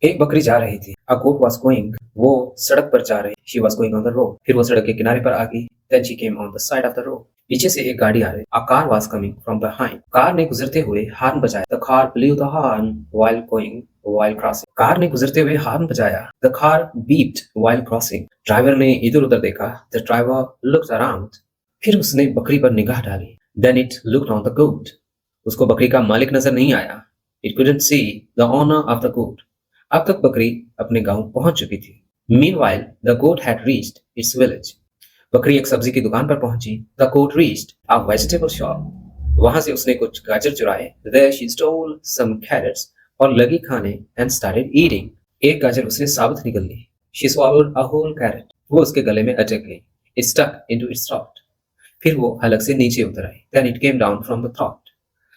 एक बकरी जा रही थी। अ गोट वाज गोइंग, वो सड़क पर जा रही। She was going on the road, फिर वो सड़क के किनारे पर आ गई। Then she came on the side of the road, पीछे से एक गाड़ी आ रही। A car was coming from behind, car ने गुजरते हुए हॉर्न बजाया। The car blew the horn while crossing, car ने गुजरते हुए हॉर्न बजाया। The car beeped while crossing, driver ने इधर उधर देखा। द ड्राइवर लुक्ड अराउंड, फिर उसने बकरी पर निगाह डाली। Then it looked on the goat, उसको बकरी का मालिक नजर नहीं आया। It couldn't see the owner of the goat, अब तक बकरी अपने गांव पहुंच चुकी थी। Meanwhile, the goat had reached its village. बकरी एक सब्जी की दुकान पर पहुंची। The goat reached a vegetable shop. वहां से उसने कुछ गाजर चुराए। There she stole some carrots और लगी खाने and started eating. एक गाजर उसने साबुत निगल ली। She swallowed a whole carrot. वो उसके गले में अटक गई। It stuck into its throat. फिर वो हलक से नीचे उतर आई। Then it came down from the throat.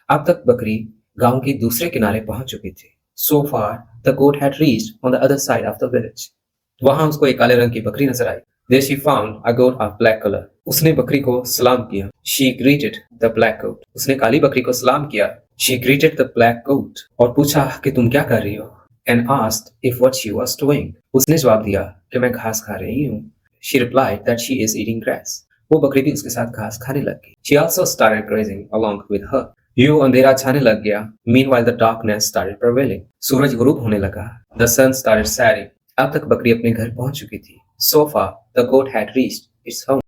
अब तक बकरी गांव के दूसरे किनारे पहुंच चुकी थी। So far, the goat had reached on the other side of the village. वहां उसको एक काले रंग की बकरी नजर आई। There she found a goat of black color. उसने बकरी को सलाम किया। She greeted the black goat. उसने काली बकरी को सलाम किया। She greeted the black goat. और पूछा कि तुम क्या कर रही हो? And asked if what she was doing. उसने जवाब दिया कि मैं घास खा रही हूँ। She replied that she is eating grass. वो बकरी भी उसके साथ घास खाने लग गई। She also started grazing along with her. यूं अंधेरा छाने लग गया। Meanwhile the darkness started prevailing. सूरज गुरूब होने लगा। The sun started setting. अब तक बकरी अपने घर पहुंच चुकी थी। So far the goat had reached its home.